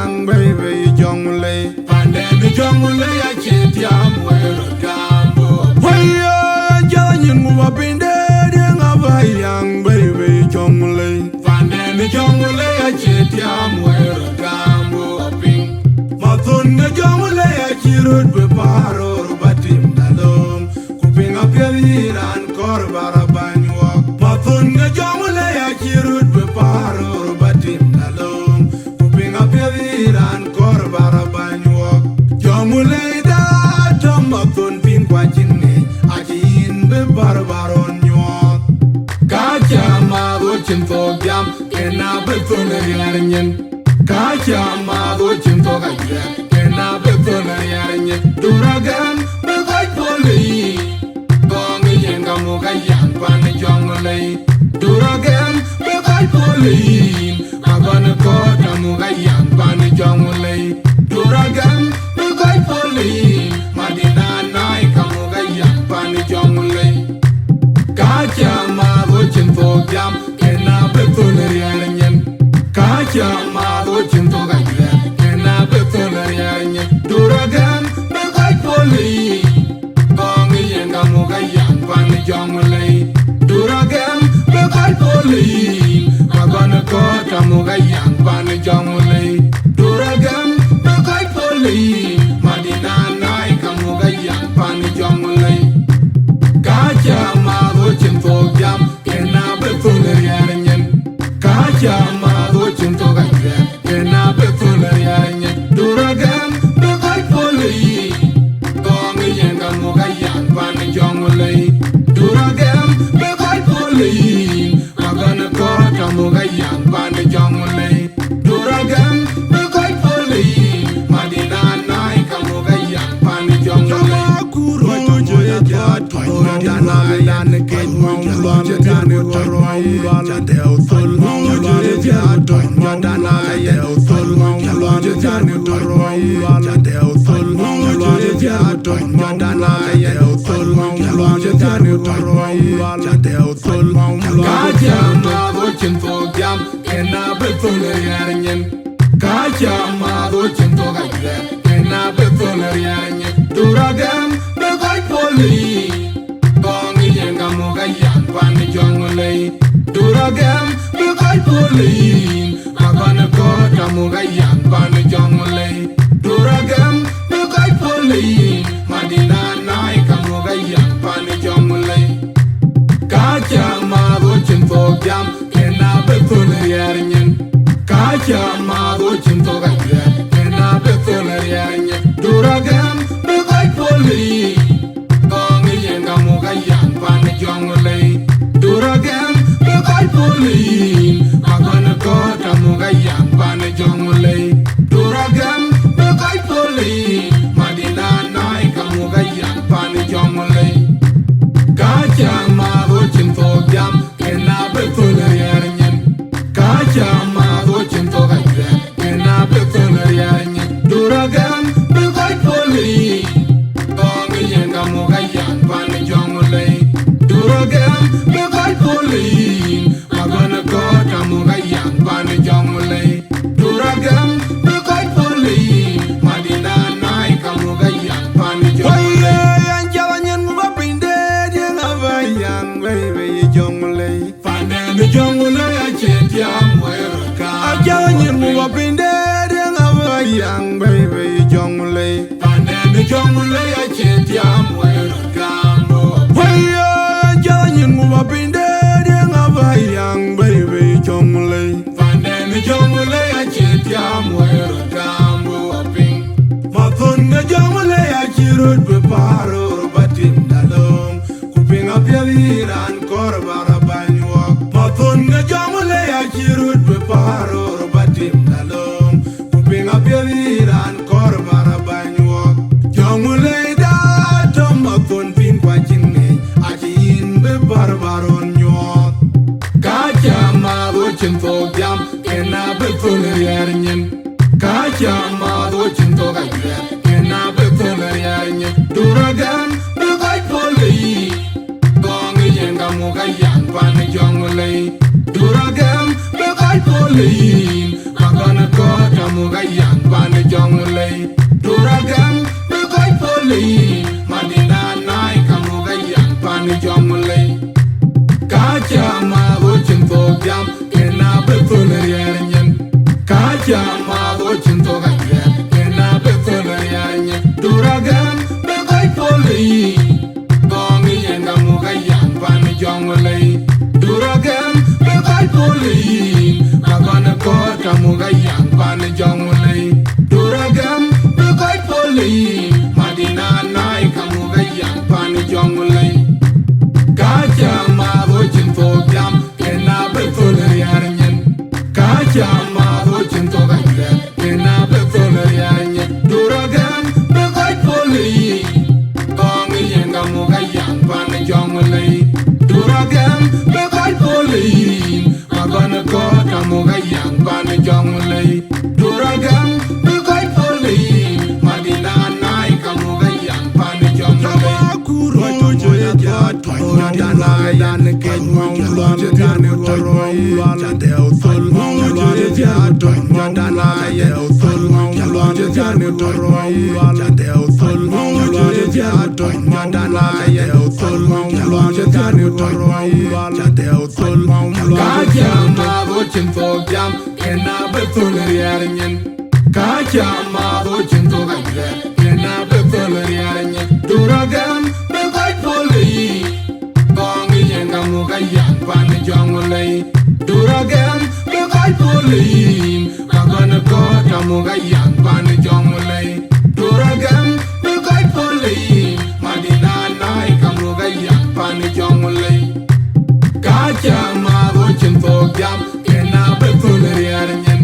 young baby jungle. And then the jungle I can't yam where a gamble. Why you move up in there, young baby jungle. And then the jungle I can't yam where a gamble. Mathun the jungle I cheered with paro, but him alone. Cooping up your ear and corbara banywalk. Mathun the jungle I cheered with paro, but him alone. Cooping up your ear and corbara banywalk. Jungle da Tomathun pin watching me. Ajin be barbaron york. Kacha ma watching for jam, and I beton a yarn. Kacha ma watching for a jet, and I beton a yarn. Duragan, the white poly. Gong a yangamuga yan, pan a jungle. Duragan, the white poly. I'm gonna call a muga yan, pan a jungle. Duragan, the white poly. Madina nai kamuga yan, pan a jungle. Kacha ma watching for jam, and I beton a yarn. Kacha ma watching for a jet, and I beton a yarn. Duragan, the white poly. Gong a yangamuga yan, pan a jungle. Duragan, the white poly. I'm gonna call a muga yan, pan a jungle. Duragan, the white poly. Madina nai kamuga yan, pan a jungle. Kacha ma watching for jam, and I beton a yarn. Kacha ma watching for a jet, and I beton a yarn. Duragan, the white poly. Gong a yangamuga yan, pan a jungle. Duragan, the white poly. I'm gonna call a muga yan, pan a jungle. Duragan, the white poly. Madina nai kamuga yan, pan a jungle. Watching for jam, and I beton a yarn. Kacha ma watching for a jet, and I beton a yarn. Duragan, the white poly. Gong a yangamuga yan, pan a jungle. Duragan, the white poly. I'm gonna call a muga yan, pan a jungle. Duragan, the white poly. Madina nai kamuga yan, pan a jungle. Kacha ma watching for jam, and I beton a yarn. Kacha ma watching for a jet, and I beton a yarn. Duragan, the white poly. Gong a yangamuga yan, pan a jungle. Duragan, the white poly. I'm gonna call a muga yan, pan a jungle. Duragan, the white poly. Madina nai kamuga yan, pan a jungle. Kacha ma watching for jam, and I beton a yarn. Kacha ma watching for a jet, and I beton a yarn. Duragan, the white poly. Gong a yangamuga yan, pan a jungle. Duragan, the white poly. I'm gonna call a muga yan, pan a jungle. Duragan, the white poly. Madina nai kamuga yan, pan a jungle. Young baby jungle, find the jungle I can't yam where I can't move up in there. Young baby jungle, find the jungle I can't yam where I can't. Why you move up in there? Young baby jungle, find the jungle I can't yam where I can't. Mathun the jungle I cheered with paro, but him alone. Up your ear and corbara banywalk. Mathun the jungle I cheered with paro, but him alone. Cooping up your ear and corbara banywalk. Jungle da Tomathun pin watching me. Ajin be barbaron york. Kacha ma watching for jam, and I beton a yarn. Kacha ma watching for a jet, and I beton a yarn. Duragan, the white poly. Muga yan, pan a jungle. Duragan, the white poly. I'm gonna call a muga kamuga yang pan jongle Duragam bekai poli Madina nai kamuga yang pan jongle Kacha ma vochin to jam kena betul riarnyen Kacha ma vochin to gaya kena betul riarnyen Duragam bekai poli Gongi yang kamuga yang pan jongle Duragam bekai poli Magana kor kamuga yang pan jongle Duragam bekai poli Madina nai kamuga yang pan jongle Kacha ma vochin to jam kena betul riarnyen Kacha ma vochin to gaya kena betul riarnyen Duragam bekai poli Gongi yang kamuga yang pan jongle Duragam bekai poli Magana kor kamuga yang pan jongle Duragam bekai poli Madina nai kamuga yang pan jongle Kuro joya tonya dana dan ke mong luan dan torom luan del sul mong luan ja tonya dana ya sul mong luan ja torom luan del sul mong luan ja tonya dana ya sul mong luan ja torom luan del sul mong kaja ma vochin to jam kena betul riarnyen kaja ma vochin to gaya kena betul riarnyen Duragam bekai poli Gongi yang kamuga yang pan jongle Duragam bekai poli Magana kor kamuga yang pan jongle Duragam bekai poli Madina nai kamuga yang pan jongle Kacha ma vochin to jam kena betul riarnyen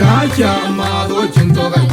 Kacha ma vochin to gaya